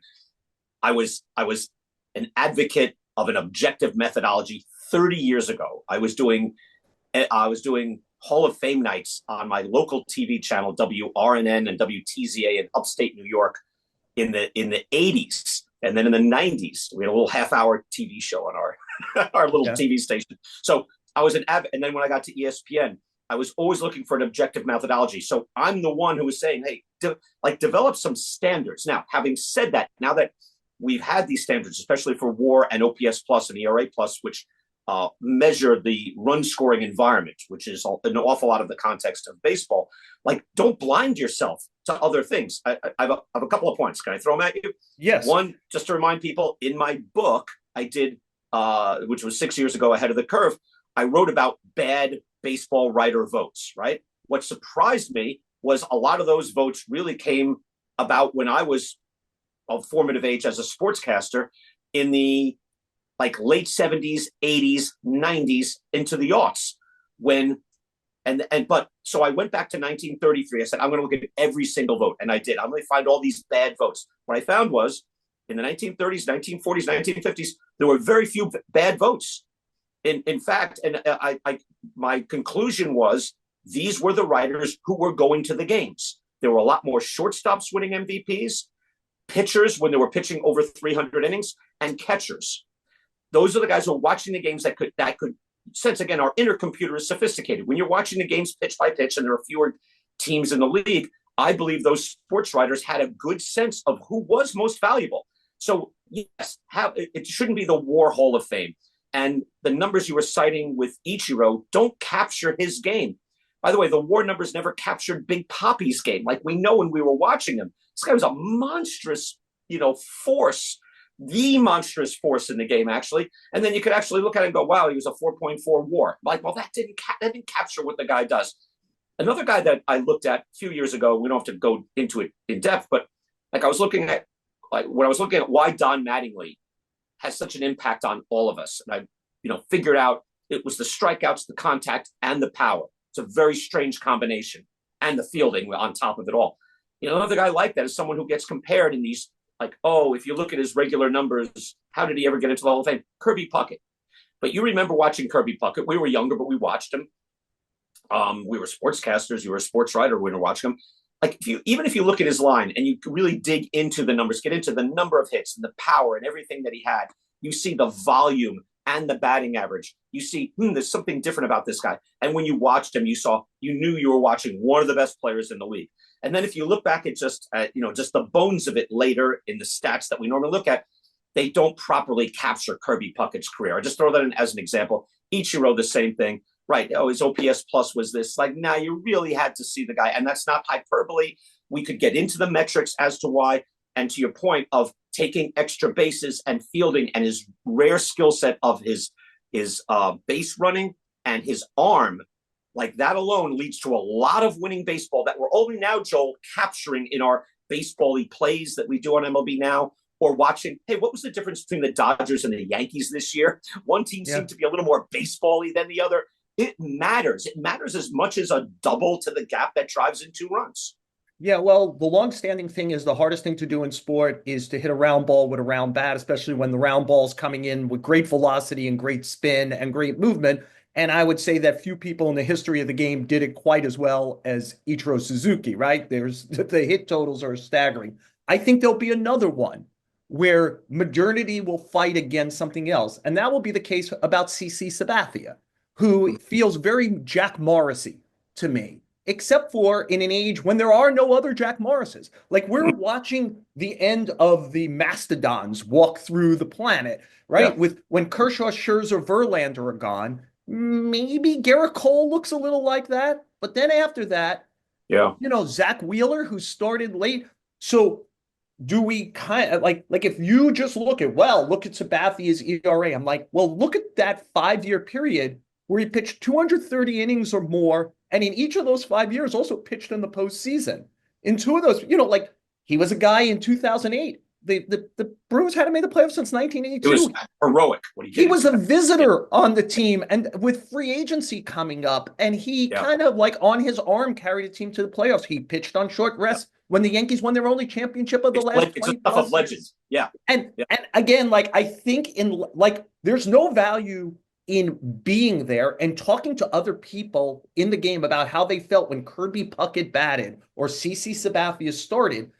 Speaker 3: I was an advocate of an objective methodology 30 years ago. I was doing Hall of Fame nights on my local TV channel, WRNN and WTZA in upstate New York in the 80s. And then in the 90s, we had a little half-hour TV show on our little TV station. So I was and then when I got to ESPN, I was always looking for an objective methodology. So I'm the one who was saying, hey, develop some standards. Now, having said that, now that we've had these standards, especially for WAR and OPS plus and ERA plus, which measure the run scoring environment, which is an awful lot of the context of baseball. Like, don't blind yourself to other things. I have a couple of points. Can I throw them at you?
Speaker 1: Yes.
Speaker 3: One, just to remind people, in my book, I did, which was 6 years ago, Ahead of the Curve, I wrote about bad baseball writer votes, right? What surprised me was a lot of those votes really came about when I was of formative age as a sportscaster in the late 70s, 80s, 90s into the aughts so I went back to 1933. I said, I'm going to look at every single vote. And I did. I'm going to find all these bad votes. What I found was in the 1930s, 1940s, 1950s, there were very few bad votes. In fact, and my conclusion was these were the writers who were going to the games. There were a lot more shortstops winning MVPs, pitchers when they were pitching over 300 innings, and catchers. Those are the guys who are watching the games that could, since again, our inner computer is sophisticated. When you're watching the games pitch by pitch and there are fewer teams in the league, I believe those sports writers had a good sense of who was most valuable. So yes, it shouldn't be the WAR Hall of Fame. And the numbers you were citing with Ichiro don't capture his game. By the way, the WAR numbers never captured Big Papi's game. Like we know when we were watching him, this guy was a monstrous, force, the monstrous force in the game, actually. And then you could actually look at it and go, wow, he was a 4.4 WAR. Like, well, that didn't capture what the guy does. Another guy that I looked at a few years ago, we don't have to go into it in depth, but when I was looking at why Don Mattingly has such an impact on all of us. And I, figured out it was the strikeouts, the contact, and the power. It's a very strange combination, and the fielding on top of it all. Another guy like that is someone who gets compared in these, if you look at his regular numbers, how did he ever get into the Hall of Fame? Kirby Puckett. But you remember watching Kirby Puckett. We were younger, but we watched him. We were sportscasters. You were a sports writer. We were watching him. Even if you look at his line and you really dig into the numbers, get into the number of hits and the power and everything that he had, you see the volume and the batting average. You see, there's something different about this guy. And when you watched him, you knew you were watching one of the best players in the league. And then if you look back at just the bones of it later in the stats that we normally look at, they don't properly capture Kirby Puckett's career. I just throw that in as an example. Ichiro, the same thing. Right. Oh, his OPS plus was this. Now you really had to see the guy. And that's not hyperbole. We could get into the metrics as to why. And to your point of taking extra bases and fielding and his rare skill set of his base running and his arm, that alone leads to a lot of winning baseball that we're only now, Joel, capturing in our baseball-y plays that we do on MLB Now or watching, hey, what was the difference between the Dodgers and the Yankees this year? One team
Speaker 1: Yeah.
Speaker 3: seemed to be a little more baseball-y than the other. It matters. It matters as much as a double to the gap that drives in 2 runs.
Speaker 1: Yeah, well, the long-standing thing is the hardest thing to do in sport is to hit a round ball with a round bat, especially when the round ball's coming in with great velocity and great spin and great movement. And I would say that few people in the history of the game did it quite as well as Ichiro Suzuki, right? There's the hit totals are staggering. I think there'll be another one where modernity will fight against something else. And that will be the case about CC Sabathia, who feels very Jack Morrissey to me, except for in an age when there are no other Jack Morrises. Like we're watching the end of the mastodons walk through the planet, right?
Speaker 3: Yeah.
Speaker 1: With when Kershaw, Scherzer, Verlander are gone, maybe Garrett Cole looks a little like that. But then after that,
Speaker 3: Yeah.
Speaker 1: Zach Wheeler, who started late. So do we kind of like if you just look at Sabathia's ERA, I'm like, well, look at that 5-year period where he pitched 230 innings or more, and in each of those 5 years also pitched in the postseason. In two of those, like he was a guy in 2008. The Brewers hadn't made the playoffs since 1982.
Speaker 3: It was heroic what he did.
Speaker 1: He was a visitor on the team, and with free agency coming up, and he kind of like on his arm carried a team to the playoffs. He pitched on short rest when the Yankees won their only championship of the last 20
Speaker 3: stuff of legends. Yeah.
Speaker 1: And again, like I think there's no value in being there and talking to other people in the game about how they felt when Kirby Puckett batted or CC Sabathia started.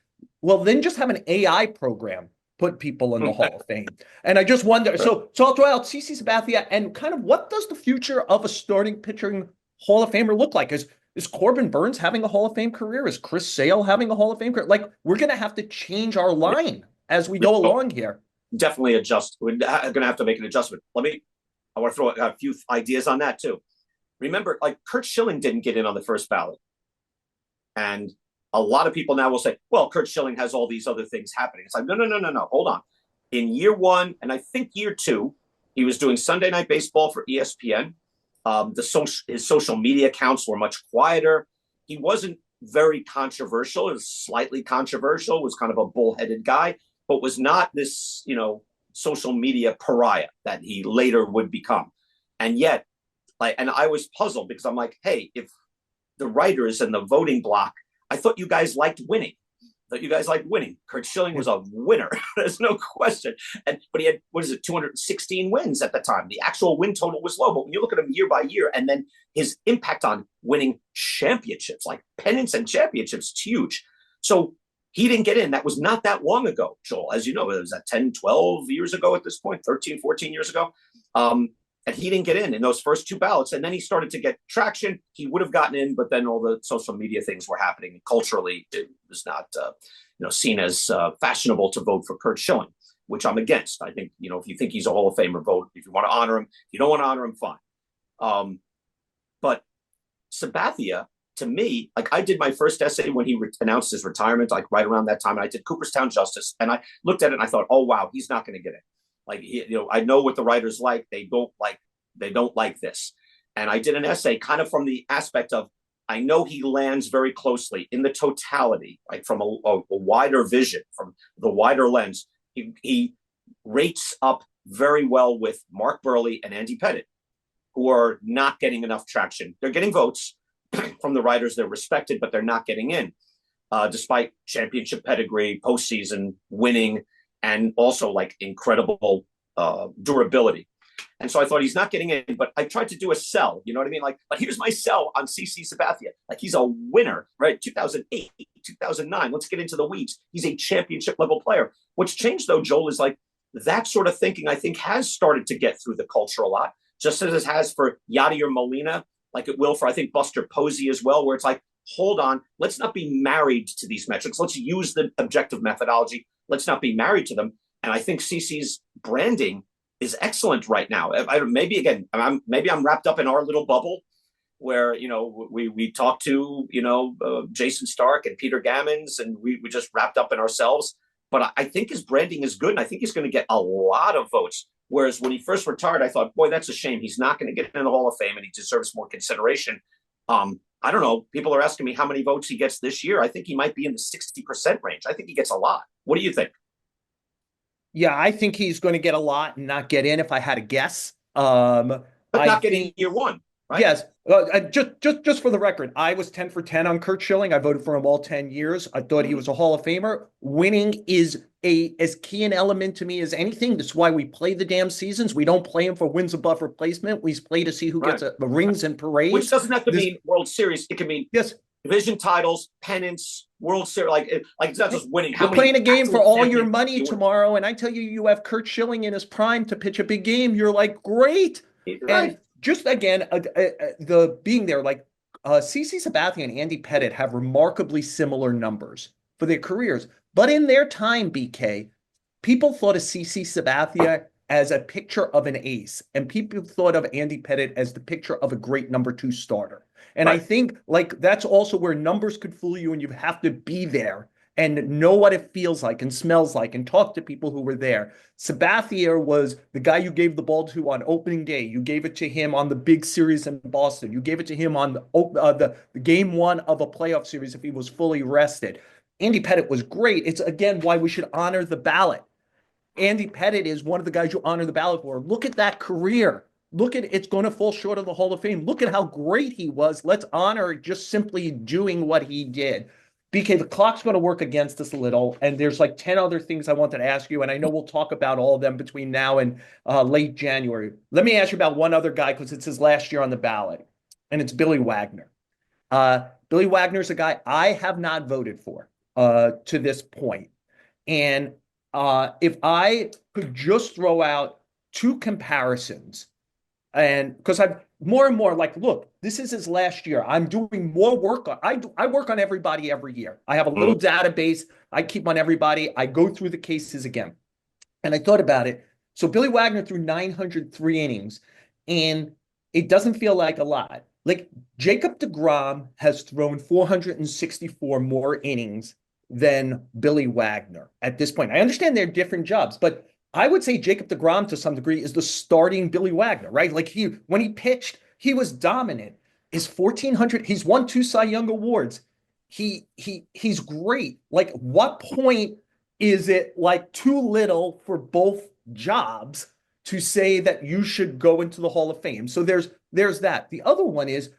Speaker 1: Well, then just have an AI program put people in the Hall of Fame. And I just wonder, so I'll throw out CC Sabathia and kind of what does the future of a starting pitching Hall of Famer look like? Is Corbin Burns having a Hall of Fame career? Is Chris Sale having a Hall of Fame career? Like, we're going to have to change our line as we go along here.
Speaker 3: Definitely adjust. We're going to have to make an adjustment. I want to throw a few ideas on that too. Remember, like Curt Schilling didn't get in on the first ballot. And a lot of people now will say, well, Curt Schilling has all these other things happening. It's like, no. Hold on. In year 1, and I think year 2, he was doing Sunday Night Baseball for ESPN. His social media accounts were much quieter. He wasn't very controversial. It was slightly controversial, was kind of a bullheaded guy, but was not this, social media pariah that he later would become. And yet, and I was puzzled because I'm like, hey, if the writers and the voting block, I thought you guys liked winning. Curt Schilling was a winner. There's no question. But he had, 216 wins at the time. The actual win total was low. But when you look at him year by year, and then his impact on winning championships, like pennants and championships, it's huge. So he didn't get in. That was not that long ago, Joel. As you know, it was 10, 12 years ago at this point, 13, 14 years ago. And he didn't get in those first 2 ballots. And then he started to get traction. He would have gotten in, but then all the social media things were happening. Culturally, it was not seen as fashionable to vote for Curt Schilling, which I'm against. I think, if you think he's a Hall of Famer, vote. If you want to honor him, if you don't want to honor him, fine. But Sabathia, to me, like I did my first essay when he announced his retirement, like right around that time. And I did Cooperstown Justice. And I looked at it and I thought, oh, wow, he's not going to get it. Like, I know what the writers like. They don't like this. And I did an essay kind of from the aspect of, I know he lands very closely in the totality, like from a wider vision, from the wider lens. He rates up very well with Mark Burley and Andy Pettitte, who are not getting enough traction. They're getting votes from the writers. They're respected, but they're not getting in, despite championship pedigree, postseason winning, and also like incredible durability. And so I thought he's not getting in, but I tried to do a sell, you know what I mean? Like, but here's my sell on CC Sabathia. Like he's a winner, right? 2008, 2009, let's get into the weeds. He's a championship level player. What's changed though, Joel, is like that sort of thinking I think has started to get through the culture a lot, just as it has for Yadier Molina, like it will for, I think, Buster Posey as well, where it's like, hold on, let's not be married to these metrics. Let's use the objective methodology. Let's not be married to them. And I think CC's branding is excellent right now. Maybe I'm wrapped up in our little bubble where, we talk to, Jason Stark and Peter Gammons, and we just wrapped up in ourselves. But I think his branding is good, and I think he's going to get a lot of votes. Whereas when he first retired, I thought, boy, that's a shame. He's not going to get in the Hall of Fame, and he deserves more consideration. I don't know. People are asking me how many votes he gets this year. I think he might be in the 60% range. I think he gets a lot. What do you think?
Speaker 1: Yeah, I think he's going to get a lot and not get in if I had to guess.
Speaker 3: but
Speaker 1: I
Speaker 3: not getting
Speaker 1: think
Speaker 3: year one, right?
Speaker 1: yes. Just for the record, I was 10 for 10 on Kurt Schilling. I voted for him all 10 years. I thought he
Speaker 3: Mm-hmm.
Speaker 1: was a Hall of Famer. Winning is a as key an element to me as anything. That's why we play the damn seasons. We don't play him for wins above replacement. We play to see who gets
Speaker 3: Right.
Speaker 1: rings and
Speaker 3: Which
Speaker 1: parades.
Speaker 3: doesn't have to
Speaker 1: This
Speaker 3: mean World Series. It can mean
Speaker 1: yes,
Speaker 3: division titles, pennants, World Series. Like it's not just winning.
Speaker 1: we're
Speaker 3: How
Speaker 1: playing
Speaker 3: many
Speaker 1: a game for
Speaker 3: actual
Speaker 1: all your
Speaker 3: championships
Speaker 1: money
Speaker 3: you win?
Speaker 1: tomorrow, and I tell you, you have Kurt Schilling in his prime to pitch a big game. You're like, great. And
Speaker 3: Right.
Speaker 1: just again, the being there, like CC Sabathia and Andy Pettitte have remarkably similar numbers for their careers. But in their time, BK, people thought of CC Sabathia as a picture of an ace, and people thought of Andy Pettitte as the picture of a great number two starter. And I
Speaker 3: Right.
Speaker 1: think like that's also where numbers could fool you, and you have to be there and know what it feels like and smells like and talk to people who were there. Sabathia was the guy you gave the ball to on opening day. You gave it to him on the big series in Boston. You gave it to him on the game one of a playoff series if he was fully rested. Andy Pettitte was great. It's again why we should honor the ballot. Andy Pettitte is one of the guys you honor the ballot for. Look at that career. Look at it's going to fall short of the Hall of Fame. Look at how great he was. Let's honor just simply doing what he did. BK, the clock's going to work against us a little, and there's like 10 other things I wanted to ask you, and I know we'll talk about all of them between now and late January. Let me ask you about one other guy because it's his last year on the ballot, and it's Billy Wagner. Billy Wagner's a guy I have not voted for to this point. And if I could just throw out two comparisons, and because I've more and more like, look, this is his last year. I'm doing more work on. I work on everybody every year. I have a little
Speaker 3: Mm-hmm.
Speaker 1: database. I keep on everybody. I go through the cases again, and I thought about it. So Billy Wagner threw 903 innings, and it doesn't feel like a lot. Like Jacob DeGrom has thrown 464 more innings than Billy Wagner at this point. I understand they're different jobs, but I would say Jacob DeGrom to some degree is the starting Billy Wagner, right? Like when he pitched, he was dominant. Is 1400, he's won two Cy Young awards. He's great. Like what point is it like too little for both jobs to say that you should go into the Hall of Fame? So there's that. The other one is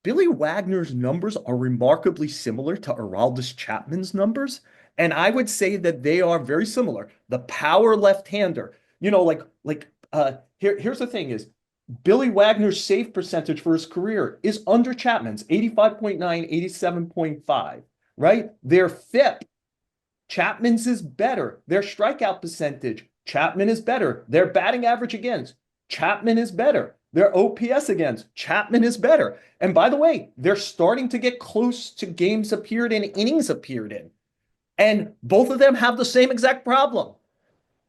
Speaker 1: Billy Wagner's numbers are remarkably similar to Aroldis Chapman's numbers. And I would say that they are very similar. The power left-hander, here's the thing is Billy Wagner's save percentage for his career is under Chapman's 85.9, 87.5, right? Their FIP, Chapman's is better. Their strikeout percentage, Chapman is better. Their batting average against, Chapman is better. Their OPS against, Chapman is better. And by the way, they're starting to get close to games appeared in, innings appeared in. And both of them have the same exact problem.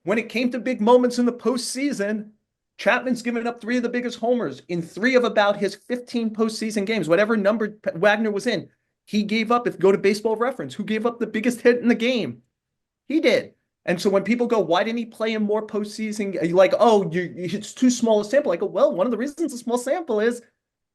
Speaker 1: When it came to big moments in the postseason, Chapman's given up three of the biggest homers in three of about his 15 postseason games. Whatever number Wagner was in, he gave up. If you go to Baseball Reference, who gave up the biggest hit in the game? He did. And so when people go, why didn't he play in more postseason? You're like, oh, it's too small a sample. I go, well, one of the reasons a small sample is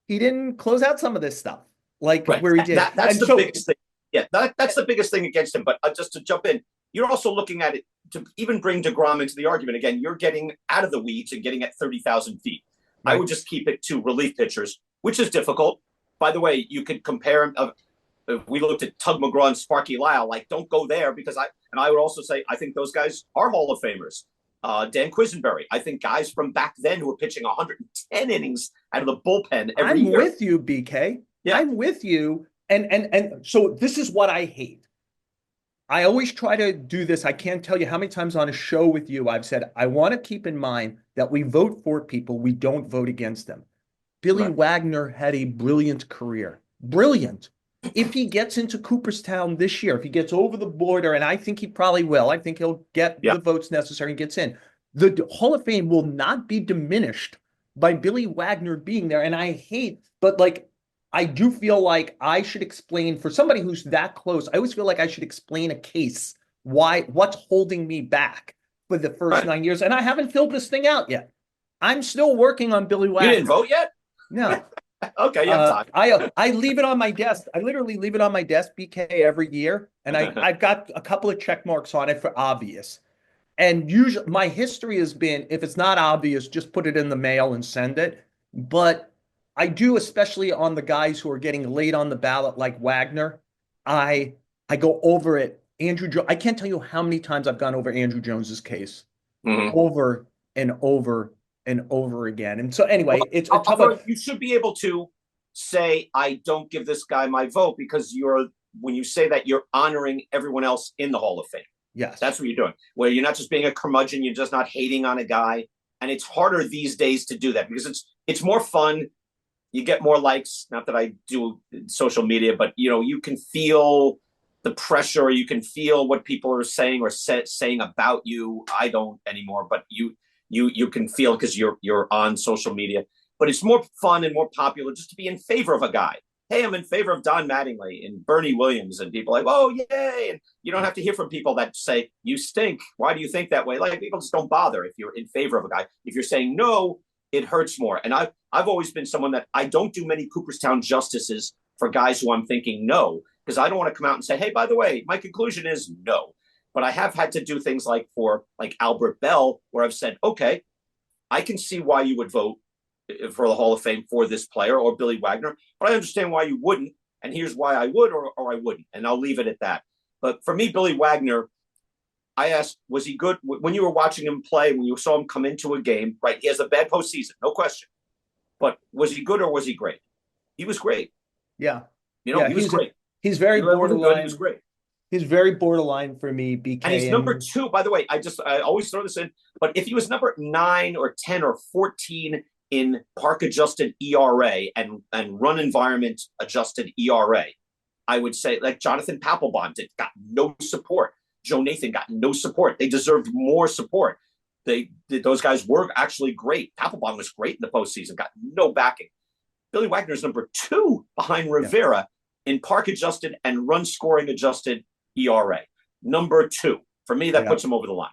Speaker 1: he didn't close out some of this stuff like
Speaker 3: Right.
Speaker 1: where he did.
Speaker 3: That's
Speaker 1: And
Speaker 3: the
Speaker 1: so
Speaker 3: biggest thing. Yeah, that's the biggest thing against him. But just to jump in, you're also looking at it to even bring DeGrom into the argument again. You're getting out of the weeds and getting at 30,000 feet. I
Speaker 1: right.
Speaker 3: would just keep it to relief pitchers, which is difficult. By the way, you could compare him. If we looked at Tug McGraw and Sparky Lyle, like don't go there because I would also say I think those guys are Hall of Famers. Dan Quisenberry, I think guys from back then who were pitching 110 innings out of the bullpen every
Speaker 1: I'm
Speaker 3: year.
Speaker 1: with you, BK.
Speaker 3: Yeah.
Speaker 1: I'm with you. And so this is what I hate. I always try to do this. I can't tell you how many times on a show with you I've said, I want to keep in mind that we vote for people, we don't vote against them. Billy
Speaker 3: Right.
Speaker 1: Wagner had a brilliant career. Brilliant. If he gets into Cooperstown this year, if he gets over the border, and I think he probably will, I think he'll get
Speaker 3: Yeah.
Speaker 1: the votes necessary and gets in. The Hall of Fame will not be diminished by Billy Wagner being there. And I hate, but like, I do feel like I should explain for somebody who's that close. I always feel like I should explain a case, what's holding me back for the first
Speaker 3: Right.
Speaker 1: 9 years. And I haven't filled this thing out yet. I'm still working on Billy
Speaker 3: You
Speaker 1: Wagner.
Speaker 3: didn't vote yet?
Speaker 1: No.
Speaker 3: Okay, you have time.
Speaker 1: I leave it on my desk. I literally leave it on my desk, BK, every year, and I've got a couple of check marks on it for obvious. And usually my history has been, if it's not obvious, just put it in the mail and send it. But I do, especially on the guys who are getting late on the ballot, like Wagner. I I go over it. I can't tell you how many times I've gone over Andrew Jones's case
Speaker 3: Mhm.
Speaker 1: over and over and over again. And so anyway, it's a tough one.
Speaker 3: You should be able to say, I don't give this guy my vote, because when you say that, you're honoring everyone else in the Hall of Fame.
Speaker 1: Yes.
Speaker 3: That's what you're doing, where you're not just being a curmudgeon, you're just not hating on a guy. And it's harder these days to do that because it's more fun. You get more likes. Not that I do social media, but you can feel the pressure. You can feel what people are saying or saying about you. I don't anymore, but you can feel because you're on social media. But it's more fun and more popular just to be in favor of a guy. Hey, I'm in favor of Don Mattingly and Bernie Williams, and people are like, oh, yay. And you don't have to hear from people that say, you stink. Why do you think that way? Like, people just don't bother if you're in favor of a guy. If you're saying no, it hurts more. And I've always been someone that I don't do many Cooperstown justices for guys who I'm thinking no, because I don't want to come out and say, hey, by the way, my conclusion is no. But I have had to do things like for like Albert Bell, where I've said, okay, I can see why you would vote for the Hall of Fame for this player, or Billy Wagner, but I understand why you wouldn't. And here's why I would, or I wouldn't. And I'll leave it at that. But for me, Billy Wagner, I asked, was he good when you were watching him play, when you saw him come into a game, right? He has a bad postseason, no question. But was he good or was he great? He was great.
Speaker 1: Yeah.
Speaker 3: He was great.
Speaker 1: He's very borderline.
Speaker 3: He was great.
Speaker 1: He's very borderline for me,
Speaker 3: And
Speaker 1: BK.
Speaker 3: he's number 2, by the way. I always throw this in, but if he was number 9 or 10 or 14 in park adjusted ERA and run environment adjusted ERA, I would say, like Jonathan Papelbon got no support. Joe Nathan got no support. They deserved more support. Those guys were actually great. Papelbon was great in the postseason, got no backing. Billy Wagner's number 2 behind Rivera in park adjusted and run scoring adjusted ERA. Number 2. For me, that puts him over the line.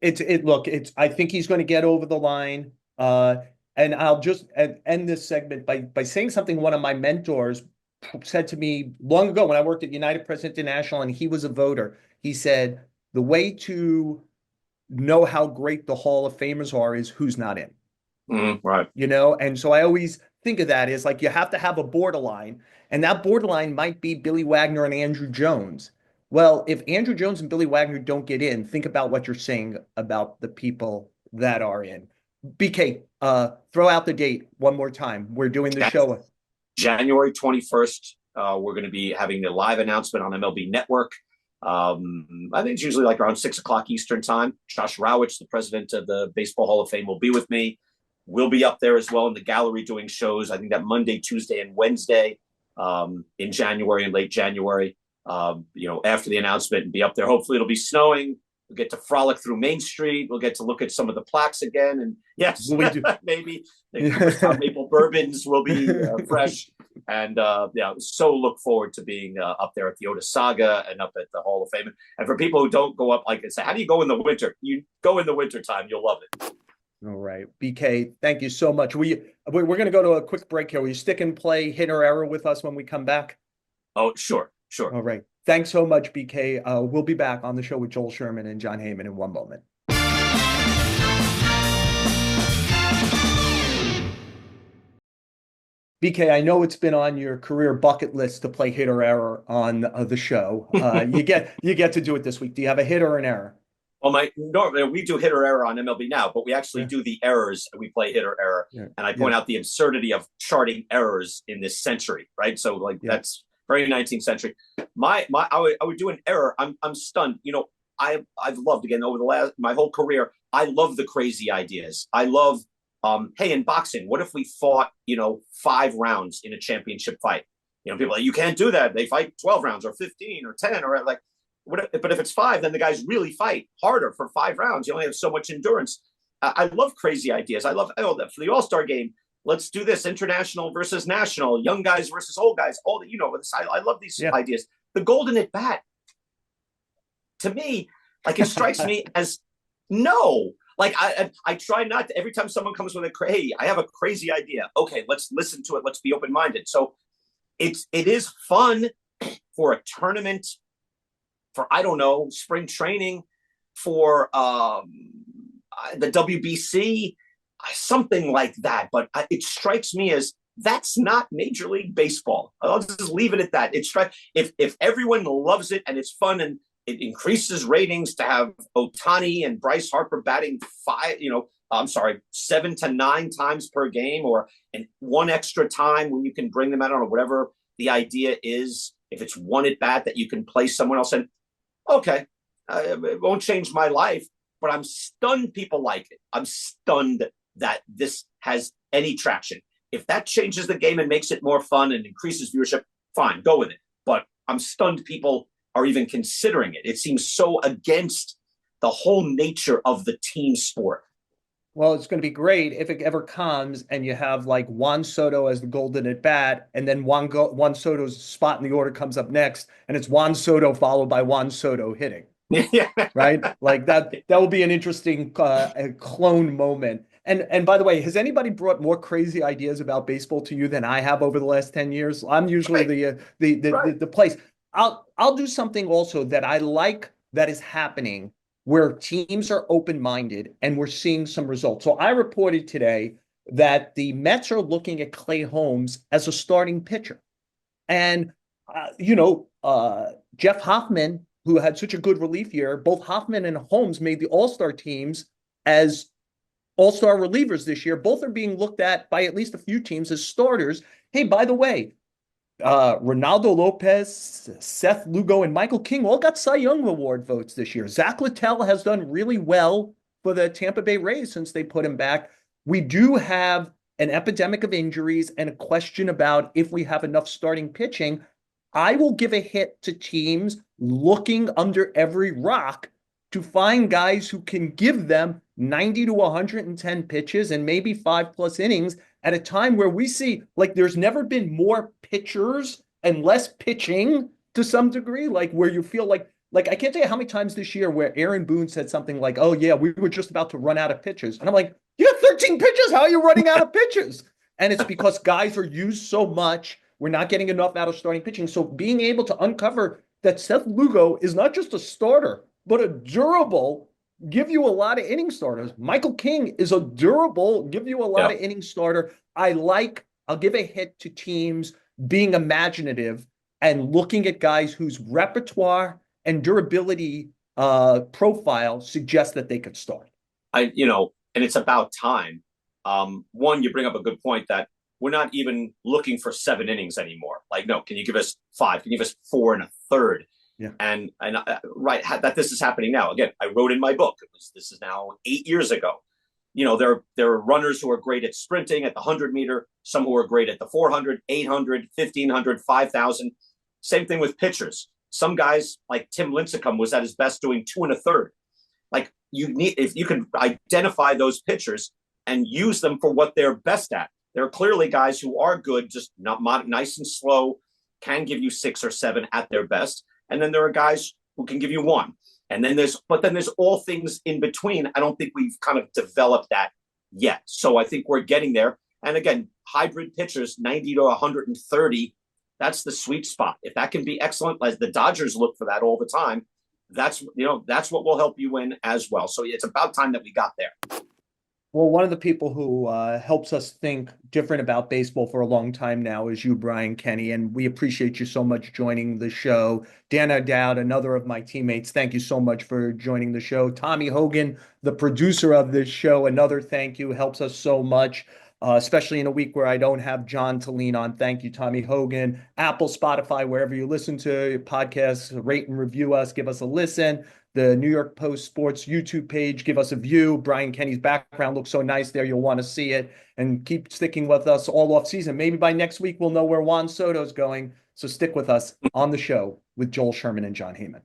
Speaker 1: I think he's going to get over the line. And I'll just end this segment by saying something one of my mentors said to me long ago when I worked at United Press International, and he was a voter. He said, the way to know how great the Hall of Famers are is who's not in.
Speaker 3: Right.
Speaker 1: And so I always think of that as like you have to have a borderline, and that borderline might be Billy Wagner and Andrew Jones. Well, if Andrew Jones and Billy Wagner don't get in, think about what you're saying about the people that are in. BK, throw out the date one more time. We're doing the show.
Speaker 3: January 21st. We're going to be having the live announcement on MLB Network. I think it's usually like around 6:00 Eastern time. Josh Rawitch, the president of the Baseball Hall of Fame, will be with me. We'll be up there as well in the gallery doing shows. I think that Monday, Tuesday, and Wednesday in January and late January. After the announcement, and be up there. Hopefully, it'll be snowing. We'll get to frolic through Main Street. We'll get to look at some of the plaques again. And yes, maybe the maple bourbons will be fresh. And so look forward to being up there at the Otis Saga and up at the Hall of Fame. And for people who don't go up, like I say, how do you go in the winter? You go in the wintertime. You'll love it.
Speaker 1: All right. BK, thank you so much. We're going to go to a quick break here. Will you stick and play hit or error with us when we come back?
Speaker 3: Oh, sure.
Speaker 1: All right. Thanks so much, BK. We'll be back on the show with Joel Sherman and John Heyman in one moment. BK, I know it's been on your career bucket list to play hit or error on the show. You get to do it this week. Do you have a hit or an error?
Speaker 3: Well, we do hit or error on MLB Now, but we actually do the errors and we play hit or error. Yeah. And I point out the absurdity of charting errors in this century, right? So that's very 19th century. I would do an error. I'm stunned. I've loved, again, over my whole career, I love the crazy ideas. I love, hey, in boxing, what if we fought, 5 rounds in a championship fight? People are like, you can't do that. They fight 12 rounds or 15 or 10 or like, but if it's 5, then the guys really fight harder for 5 rounds. You only have so much endurance. I love crazy ideas. I love, for the All-Star game, let's do this, international versus national, young guys versus old guys. I love these ideas. The golden at bat, to me, like, it strikes me as no. Like, I try not to, every time someone comes with hey, I have a crazy idea. Okay, let's listen to it. Let's be open-minded. So it is fun for a tournament, for, I don't know, spring training, for the WBC, something like that. But it strikes me as that's not Major League Baseball. I'll just leave it at that. If everyone loves it and it's fun and it increases ratings to have Ohtani and Bryce Harper batting 7 to 9 times per game, or one extra time when you can bring them out, or whatever the idea is. If it's one at bat that you can play someone else in, okay, it won't change my life, but I'm stunned people like it. I'm stunned that this has any traction. If that changes the game and makes it more fun and increases viewership, fine, go with it. But I'm stunned people are even considering it. It seems so against the whole nature of the team sport.
Speaker 1: Well, it's going to be great if it ever comes and you have like Juan Soto as the golden at bat, and then Juan Soto's spot in the order comes up next, and it's Juan Soto followed by Juan Soto hitting.
Speaker 3: Yeah.
Speaker 1: Right? Like that will be an interesting clone moment. And by the way, has anybody brought more crazy ideas about baseball to you than I have over the last 10 years? I'm usually the place. I'll do something also that I like that is happening, where teams are open-minded and we're seeing some results. So I reported today that the Mets are looking at Clay Holmes as a starting pitcher. And, Jeff Hoffman, who had such a good relief year, both Hoffman and Holmes made the All-Star teams as All-Star relievers this year. Both are being looked at by at least a few teams as starters. Hey, by the way, Ronaldo Lopez, Seth Lugo, and Michael King all got Cy Young Award votes this year. Zach Littell has done really well for the Tampa Bay Rays since they put him back. We do have an epidemic of injuries and a question about if we have enough starting pitching. I will give a hit to teams looking under every rock to find guys who can give them 90 to 110 pitches and maybe 5+ innings at a time where we see, like, there's never been more pitchers and less pitching to some degree, like where you feel like I can't tell you how many times this year where Aaron Boone said something like, oh yeah, we were just about to run out of pitches. And I'm like, you have 13 pitches. How are you running out of pitches? And it's because guys are used so much. We're not getting enough out of starting pitching. So being able to uncover that Seth Lugo is not just a starter, but a durable, give you a lot of inning starters. Michael King is a durable, give you a lot of inning starter. I'll give a hit to teams being imaginative and looking at guys whose repertoire and durability profile suggests that they could start.
Speaker 3: And it's about time. One, you bring up a good point that we're not even looking for 7 innings anymore. Like, no, can you give us 5? Can you give us 4 1/3?
Speaker 1: Yeah.
Speaker 3: And right, that this is happening now. Again, I wrote in my book, this is now 8 years ago. There are runners who are great at sprinting at the 100-meter, some who are great at the 400, 800, 1500, 5000. Same thing with pitchers. Some guys like Tim Lincecum was at his best doing 2 1/3. Like, if you can identify those pitchers and use them for what they're best at. There are clearly guys who are good, just not nice and slow, can give you 6 or 7 at their best. And then there are guys who can give you 1. And then there's all things in between. I don't think we've kind of developed that yet. So I think we're getting there. And again, hybrid pitchers, 90 to 130, that's the sweet spot. If that can be excellent, as the Dodgers look for that all the time, that's what will help you win as well. So it's about time that we got there.
Speaker 1: Well, one of the people who helps us think different about baseball for a long time now is you, Brian Kenny, and we appreciate you so much joining the show. Dan O'Dowd, another of my teammates, thank you so much for joining the show. Tommy Hogan, the producer of this show, another thank you, helps us so much, especially in a week where I don't have John to lean on. Thank you, Tommy Hogan. Apple, Spotify, wherever you listen to podcasts, rate and review us, give us a listen. The New York Post Sports YouTube page, give us a view. Brian Kenny's background looks so nice there. You'll want to see it, and keep sticking with us all off season. Maybe by next week, we'll know where Juan Soto's going. So stick with us on the show with Joel Sherman and John Heyman.